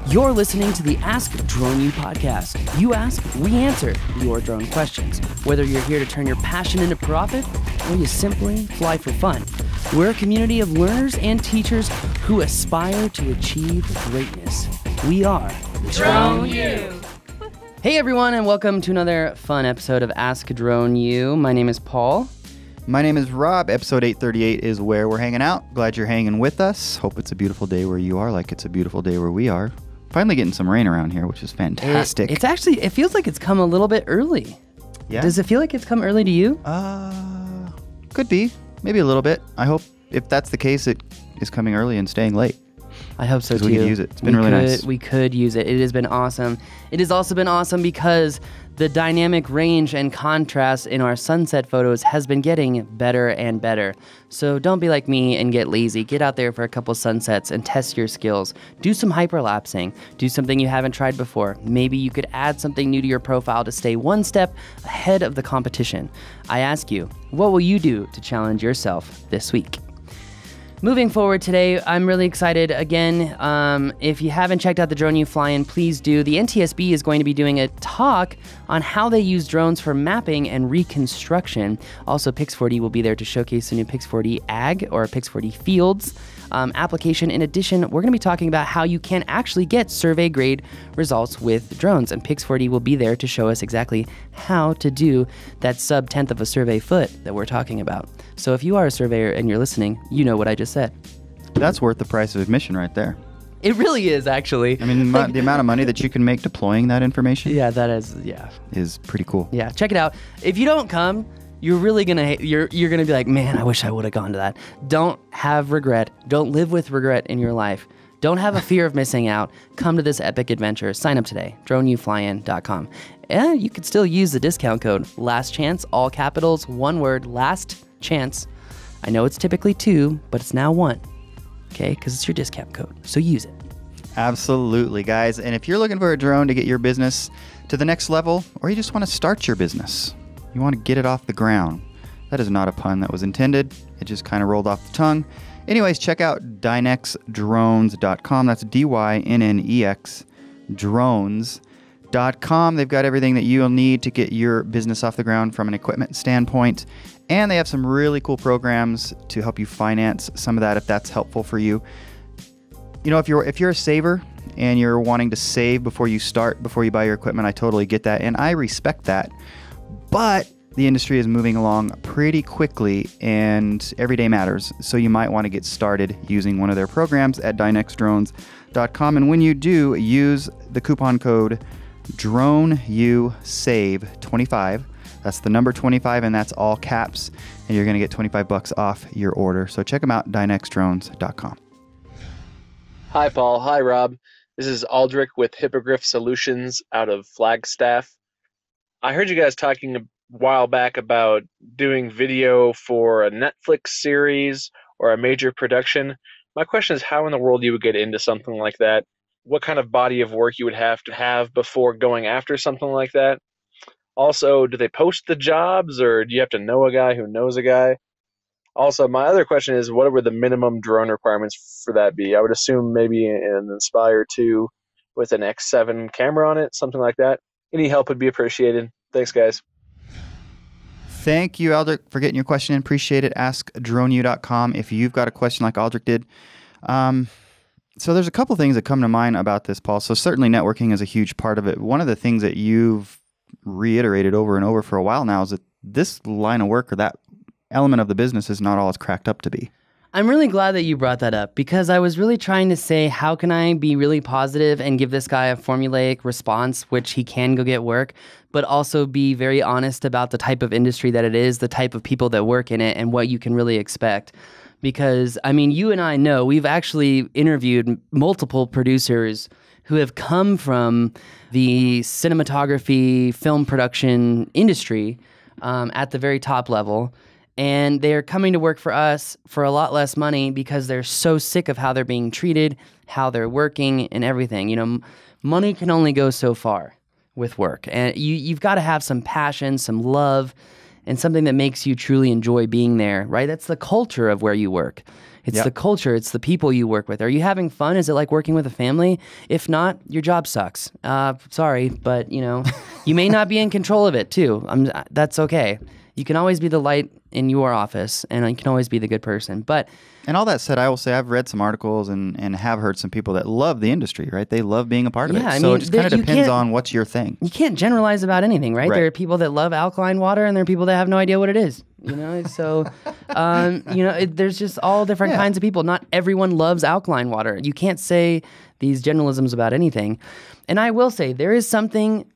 You're listening to the Ask Drone U podcast. You ask, we answer your drone questions. Whether you're here to turn your passion into profit or you simply fly for fun. We're a community of learners and teachers who aspire to achieve greatness. We are Drone U. Hey everyone, and welcome to another fun episode of Ask Drone U. My name is Paul. My name is Rob. Episode 838 is where we're hanging out. Glad you're hanging with us. Hope it's a beautiful day where you are, like it's a beautiful day where we are. Finally getting some rain around here, which is fantastic. It feels like it's come a little bit early. Yeah? Does it feel like it's come early to you? Could be. Maybe a little bit. I hope if that's the case, it is coming early and staying late. I hope so too. We could use it. It's been really nice. We could use it. It has been awesome. It has also been awesome because the dynamic range and contrast in our sunset photos has been getting better and better. So don't be like me and get lazy. Get out there for a couple sunsets and test your skills. Do some hyperlapsing. Do something you haven't tried before. Maybe you could add something new to your profile to stay one step ahead of the competition. I ask you, what will you do to challenge yourself this week? Moving forward today, I'm really excited. Again, if you haven't checked out the Drone U Fly-In, please do. The NTSB is going to be doing a talk on how they use drones for mapping and reconstruction. Also, Pix4D will be there to showcase the new Pix4D Ag or Pix4D Fields application. In addition, we're going to be talking about how you can actually get survey grade results with drones, and Pix4D will be there to show us exactly how to do that sub-tenth of a survey foot that we're talking about. So if you are a surveyor and you're listening, you know what I just said. That's worth the price of admission right there. It really is, actually. I mean, the amount of money that you can make deploying that information is pretty cool. Yeah, check it out. If you don't come, you're really gonna you're gonna be like, man, I wish I would have gone to that. Don't have regret. Don't live with regret in your life. Don't have a fear of missing out. Come to this epic adventure. Sign up today. DroneUFlyIn.com. And you could still use the discount code Last Chance, all capitals, one word, Last Chance. I know it's typically 2, but it's now 1. Okay, because it's your discount code. So use it. Absolutely, guys. And if you're looking for a drone to get your business to the next level, or you just want to start your business, you want to get it off the ground. That is not a pun that was intended. It just kind of rolled off the tongue. Anyways, check out DynexDrones.com. That's DYNNEX drones.com. They've got everything that you'll need to get your business off the ground from an equipment standpoint. And they have some really cool programs to help you finance some of that if that's helpful for you. You know, if you're a saver and you're wanting to save before you buy your equipment, I totally get that. And I respect that. But the industry is moving along pretty quickly and every day matters. So you might want to get started using one of their programs at DynexDrones.com. And when you do, use the coupon code DroneUSave25. That's the number 25, and that's all caps. And you're going to get $25 off your order. So check them out, DynexDrones.com. Hi, Paul. Hi, Rob. This is Aldrich with Hippogriff Solutions out of Flagstaff. I heard you guys talking a while back about doing video for a Netflix series or a major production. My question is how in the world you would get into something like that? What kind of body of work you would have to have before going after something like that? Also, do they post the jobs or do you have to know a guy who knows a guy? Also, my other question is what would the minimum drone requirements for that be? I would assume maybe an Inspire 2 with an X7 camera on it, something like that. Any help would be appreciated. Thanks, guys. Thank you, Aldrich, for getting your question in. Appreciate it. AskDroneU.com if you've got a question like Aldrich did. So there's a couple things that come to mind about this, Paul. So certainly networking is a huge part of it. One of the things that you've reiterated over and over for a while now is that this line of work or that element of the business is not all it's cracked up to be. I'm really glad that you brought that up because I was really trying to say, how can I be really positive and give this guy a formulaic response, which he can go get work, but also be very honest about the type of industry that it is, the type of people that work in it, and what you can really expect. Because, I mean, you and I know we've actually interviewed multiple producers who have come from the cinematography, film production industry at the very top level. And they're coming to work for us for a lot less money because they're so sick of how they're being treated, how they're working, and everything. You know, money can only go so far with work. And you've got to have some passion, some love, and something that makes you truly enjoy being there, right? That's the culture of where you work. It's the culture. It's the people you work with. Are you having fun? Is it like working with a family? If not, your job sucks. Sorry, but you may not be in control of it too. That's okay. You can always be the light in your office, and you can always be the good person. And all that said, I will say I've read some articles and have heard some people that love the industry, right? They love being a part of it. So it just kind of depends on what's your thing. You can't generalize about anything, right? There are people that love alkaline water, and there are people that have no idea what it is. So there's just all different kinds of people. Not everyone loves alkaline water. You can't say these generalisms about anything. And I will say there is something.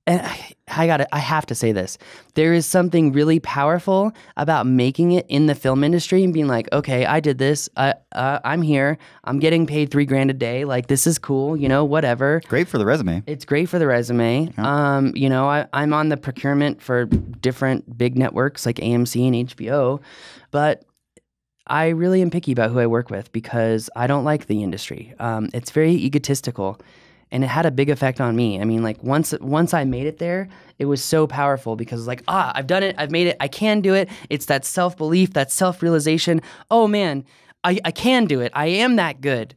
And I have to say this. There is something really powerful about making it in the film industry and being like, okay, I did this. I'm here. I'm getting paid $3,000 a day. Like, this is cool. Whatever. Great for the resume. It's great for the resume. Yeah. I'm on the procurement for different big networks like AMC and HBO, but I really am picky about who I work with because I don't like the industry. It's very egotistical. And it had a big effect on me. I mean, like once I made it there, it was so powerful because like, I've done it, I've made it, I can do it. It's that self-belief, that self-realization. Oh man, I can do it. I am that good.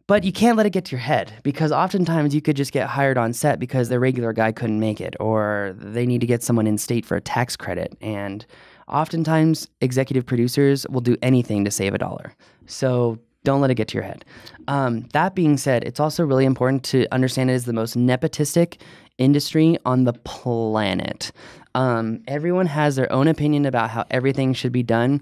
But you can't let it get to your head because oftentimes you could just get hired on set because the regular guy couldn't make it or they need to get someone in state for a tax credit. And oftentimes executive producers will do anything to save $1. So don't let it get to your head. That being said, it's also really important to understand it is the most nepotistic industry on the planet. Everyone has their own opinion about how everything should be done.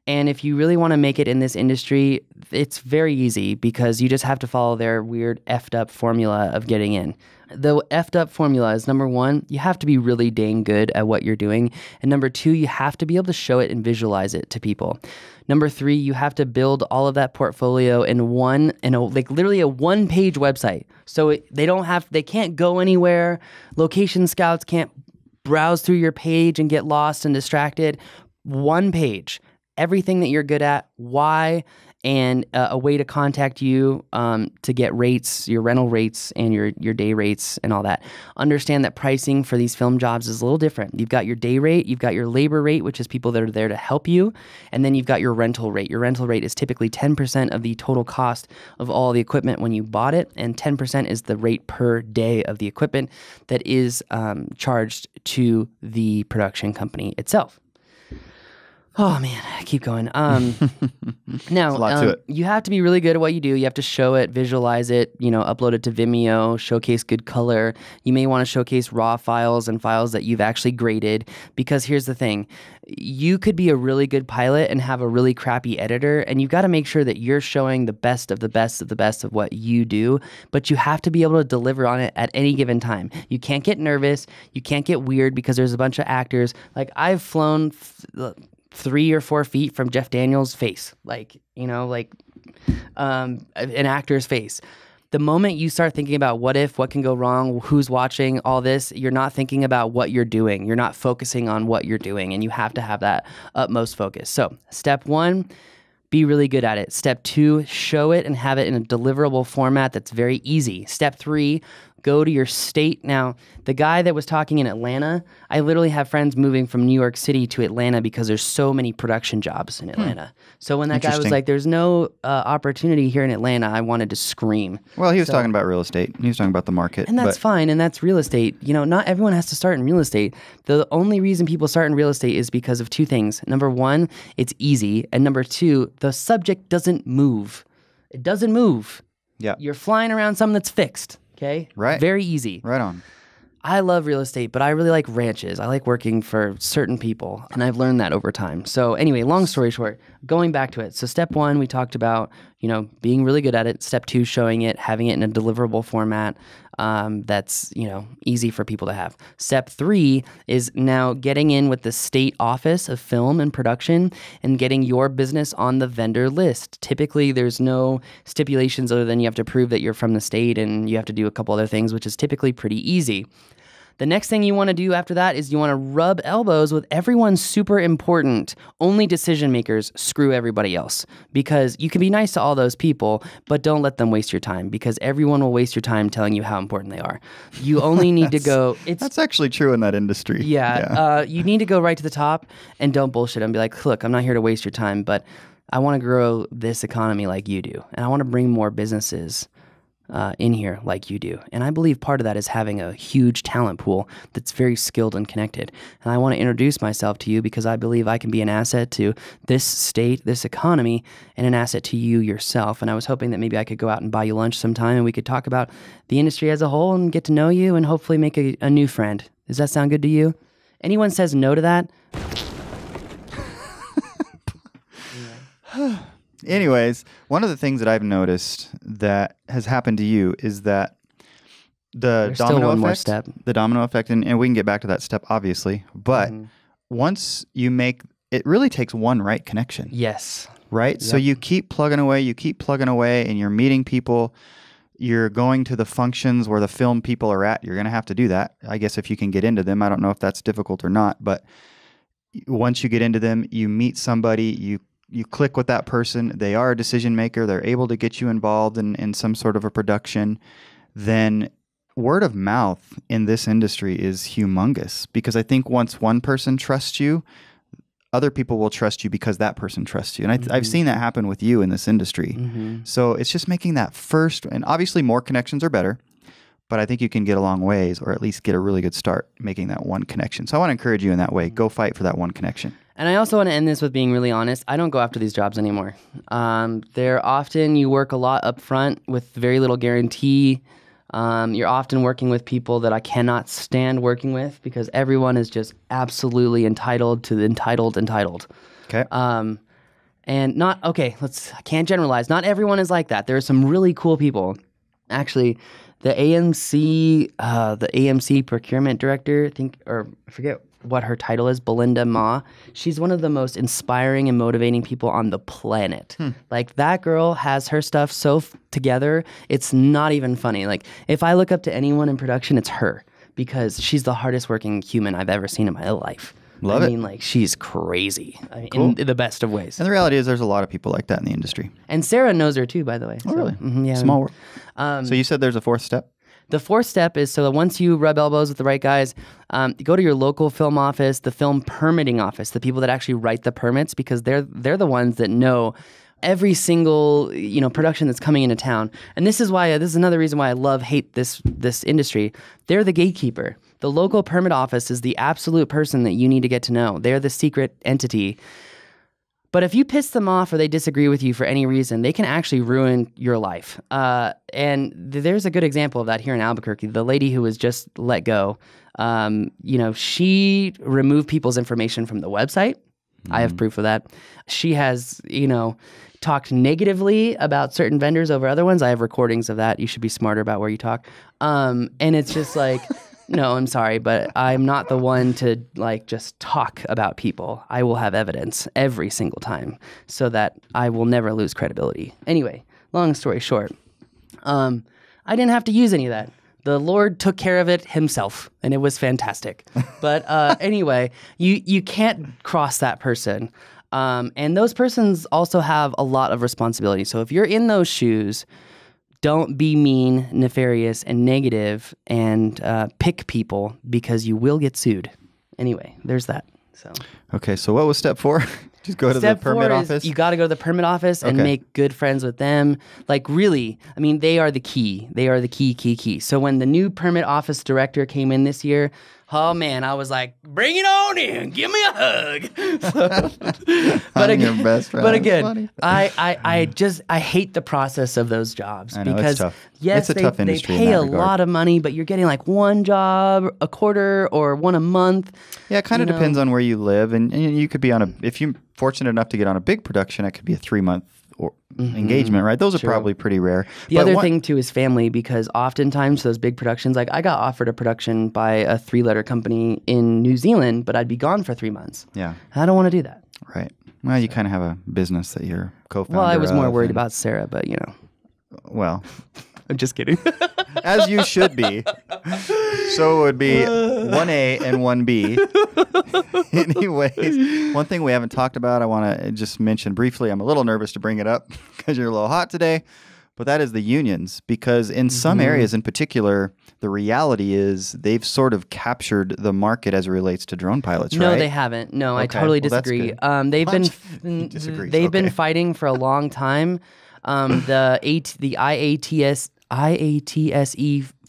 And if you really want to make it in this industry, it's very easy because you just have to follow their weird effed up formula of getting in. The effed up formula is number one, you have to be really dang good at what you're doing. And number two, you have to be able to show it and visualize it to people. Number three, you have to build all of that portfolio in literally a one-page website. So they can't go anywhere. Location scouts can't browse through your page and get lost and distracted. One page. Everything that you're good at, why, and a way to contact you to get rates, your rental rates and your day rates and all that. Understand that pricing for these film jobs is a little different. You've got your day rate, you've got your labor rate, which is people that are there to help you, and then you've got your rental rate. Your rental rate is typically 10% of the total cost of all the equipment when you bought it, and 10% is the rate per day of the equipment that is charged to the production company itself. Oh man, keep going. Now, you have to be really good at what you do. You have to show it, visualize it, upload it to Vimeo, showcase good color. You may want to showcase raw files and files that you've actually graded because here's the thing. You could be a really good pilot and have a really crappy editor, and you've got to make sure that you're showing the best of the best of the best of what you do, but you have to be able to deliver on it at any given time. You can't get nervous. You can't get weird because there's a bunch of actors. Like I've flown 3 or 4 feet from Jeff Daniels' face, an actor's face. The moment you start thinking about what can go wrong, who's watching, all this, you're not thinking about what you're doing. You're not focusing on what you're doing, and you have to have that utmost focus. So step 1, be really good at it. Step 2, show it and have it in a deliverable format that's very easy. Step 3, go to your state. Now, the guy that was talking in Atlanta, I literally have friends moving from New York City to Atlanta because there's so many production jobs in Atlanta. So when that guy was like, there's no opportunity here in Atlanta, I wanted to scream. Well, he was talking about real estate. He was talking about the market. And that's fine, and that's real estate. Not everyone has to start in real estate. The only reason people start in real estate is because of 2 things. Number 1, it's easy. And number 2, the subject doesn't move. It doesn't move. Yeah. You're flying around something that's fixed. Okay? Right. Very easy. Right on. I love real estate, but I really like ranches. I like working for certain people, and I've learned that over time. So anyway, long story short, going back to it. So step 1, we talked about, being really good at it. Step 2, showing it, having it in a deliverable format that's, easy for people to have. Step 3 is now getting in with the state office of film and production and getting your business on the vendor list. Typically, there's no stipulations other than you have to prove that you're from the state and you have to do a couple other things, which is typically pretty easy. The next thing you want to do after that is you want to rub elbows with everyone super important. Only decision makers screw everybody else, because you can be nice to all those people, but don't let them waste your time, because everyone will waste your time telling you how important they are. You only need to go. That's actually true in that industry. Yeah. You need to go right to the top and don't bullshit and be like, look, I'm not here to waste your time, but I want to grow this economy like you do. And I want to bring more businesses in here like you do. And I believe part of that is having a huge talent pool that's very skilled and connected. And I want to introduce myself to you because I believe I can be an asset to this state, this economy, and an asset to you yourself. And I was hoping that maybe I could go out and buy you lunch sometime and we could talk about the industry as a whole and get to know you and hopefully make a new friend. Does that sound good to you? Anyone says no to that? Anyways, one of the things that I've noticed that has happened to you is that the domino effect, and we can get back to that step, obviously, but once you make, it really takes one right connection. Yes. Right? Yep. So you keep plugging away, and you're meeting people, you're going to the functions where the film people are at. You're going to have to do that, I guess, if you can get into them. I don't know if that's difficult or not, but once you get into them, you meet somebody, you click with that person, they are a decision maker, they're able to get you involved in some sort of a production, then word of mouth in this industry is humongous, because I think once one person trusts you, other people will trust you because that person trusts you. And I've seen that happen with you in this industry. So it's just making that first, and obviously more connections are better, but I think you can get a long ways, or at least get a really good start making that one connection. So I want to encourage you in that way. Go fight for that one connection. And I also want to end this with being really honest. I don't go after these jobs anymore. They're often, you work a lot up front with very little guarantee. You're often working with people that I cannot stand working with because everyone is just absolutely entitled to the entitled. Okay. And not, okay, I can't generalize. Not everyone is like that. There are some really cool people. Actually, the AMC procurement director, I forget what her title is, Belinda Ma. She's one of the most inspiring and motivating people on the planet. Like, that girl has her stuff so together, it's not even funny. Like, if I look up to anyone in production, it's her, because she's the hardest working human I've ever seen in my life. I mean, like, she's crazy in the best of ways. And the reality is there's a lot of people like that in the industry. And Sarah knows her too, by the way. Oh, really? Yeah. Small world. So you said there's a fourth step? The fourth step is, so that once you rub elbows with the right guys, go to your local film office, the film permitting office, the people that actually write the permits, because they're the ones that know every single production that's coming into town. And this is another reason why I hate this industry. They're the gatekeeper. The local permit office is the absolute person that you need to get to know. They're the secret entity. But if you piss them off or they disagree with you for any reason, they can actually ruin your life. And there's a good example of that here in Albuquerque. The lady who was just let go, she removed people's information from the website. I have proof of that. She has, talked negatively about certain vendors over other ones. I have recordings of that. You should be smarter about where you talk. And it's just like... No, I'm sorry, but I'm not the one to just talk about people. I will have evidence every single time so that I will never lose credibility. Anyway, long story short, I didn't have to use any of that. The Lord took care of it himself, and it was fantastic. But anyway, you can't cross that person. And those persons also have a lot of responsibility. So if you're in those shoes, don't be mean, nefarious, and negative, and pick people, because you will get sued. Anyway, there's that. So. Okay, so what was step 4? Just go to the permit office? You got to go to the permit office and make good friends with them. Like, really, I mean, they are the key. They are the key. So when the new permit office director came in this year, oh man, I was like, bring it on in, give me a hug. But again, your best friend. But again, I hate the process of those jobs, because it's tough. Yes, it's a tough they industry pay in that a regard. lot of money, but you're getting like one job a quarter or one a month. Yeah, it kind of depends on where you live, and you could be if you're fortunate enough to get on a big production, it could be a 3-month engagement, right? Those are probably pretty rare. The other thing too is family, because oftentimes those big productions, like I got offered a production by a 3-letter company in New Zealand, but I'd be gone for 3 months. Yeah. I don't want to do that. Right. Well, you kind of have a business that you're co-founder Well, I was more of, worried about Sarah, but Well, I'm just kidding. As you should be. So it would be 1A and 1B. Anyways, one thing we haven't talked about, I want to just mention briefly. I'm a little nervous to bring it up because you're a little hot today. But that is the unions, because in some areas in particular, the reality is they've sort of captured the market as it relates to drone pilots, right? No, they haven't. No, I totally disagree. They've been fighting for a long time. The IATSE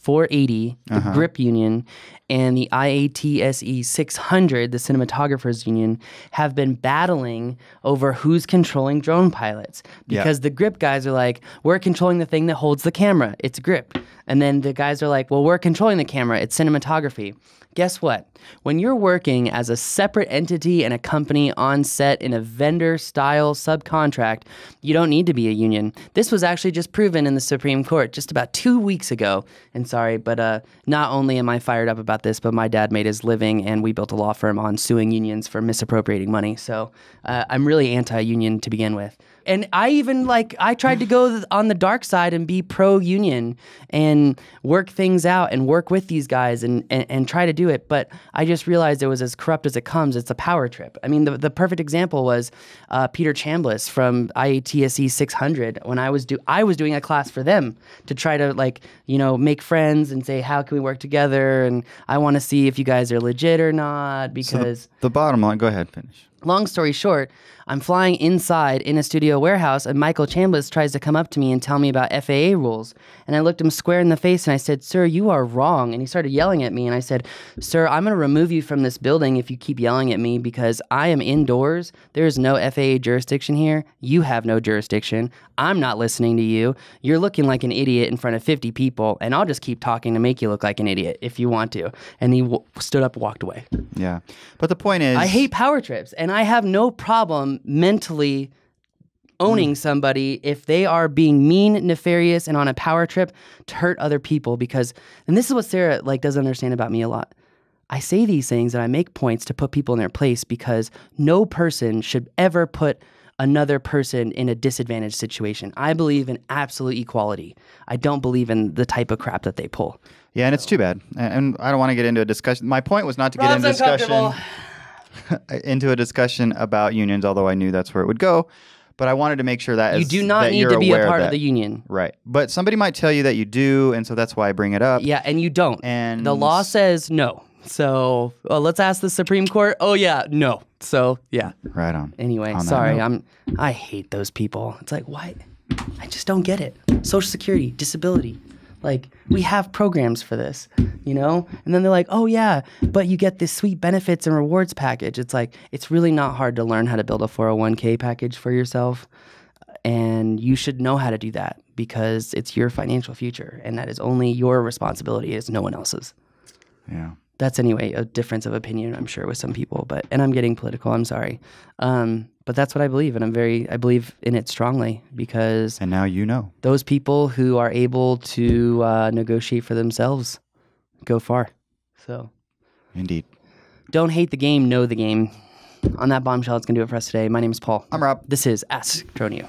480, the grip union, and the IATSE 600, the cinematographers union, have been battling over who's controlling drone pilots. Because the grip guys are like, we're controlling the thing that holds the camera. It's grip. And then the guys are like, well, we're controlling the camera. It's cinematography. Guess what? When you're working as a separate entity and a company on set in a vendor-style subcontract, you don't need to be a union. This was actually just proven in the Supreme Court just about 2 weeks ago. And sorry, but not only am I fired up about this, but my dad made his living, and we built a law firm on suing unions for misappropriating money. So I'm really anti-union to begin with. And I even, I tried to go on the dark side and be pro-union and work things out and work with these guys and try to do it. But I just realized it was as corrupt as it comes. It's a power trip. I mean, the perfect example was Peter Chambliss from IATSE 600. When I was doing a class for them to try to, make friends and say, how can we work together? And I want to see if you guys are legit or not, because... So the bottom line, go ahead, finish. Long story short, I'm flying inside in a studio warehouse, and Michael Chambliss tries to come up to me and tell me about FAA rules. And I looked him square in the face and I said, sir, you are wrong. And he started yelling at me. And I said, sir, I'm going to remove you from this building if you keep yelling at me, because I am indoors. There is no FAA jurisdiction here. You have no jurisdiction. I'm not listening to you. You're looking like an idiot in front of 50 people, and I'll just keep talking to make you look like an idiot if you want to. And he stood up and walked away. Yeah. But the point is... I hate power trips, and I have no problem mentally owning somebody if they are being mean, nefarious, and on a power trip to hurt other people. Because, and this is what Sarah doesn't understand about me a lot. I say these things and I make points to put people in their place, because no person should ever put another person in a disadvantaged situation. I believe in absolute equality. I don't believe in the type of crap that they pull. Yeah, and it's too bad. And I don't want to get into a discussion. My point was not to get into a discussion about unions, although I knew that's where it would go. But I wanted to make sure that you do not need to be a part of the union. Right. But somebody might tell you that you do, and so that's why I bring it up. Yeah, and you don't. And the law says no. So let's ask the Supreme Court. Oh, yeah, no. So, yeah. Right on. Anyway, sorry. I hate those people. It's like, why? I just don't get it. Social Security, disability. We have programs for this, And then they're like, oh, yeah, but you get this sweet benefits and rewards package. It's like, it's really not hard to learn how to build a 401k package for yourself. And you should know how to do that, because it's your financial future. And that is only your responsibility. It's no one else's. Yeah. That's anyway a difference of opinion, I'm sure, with some people. And I'm getting political. I'm sorry. But that's what I believe, and I believe in it strongly, because... And now you know. Those people who are able to negotiate for themselves go far. So... Indeed. Don't hate the game, know the game. On that bombshell, it's going to do it for us today. My name is Paul. I'm Rob. This is Ask Drone U.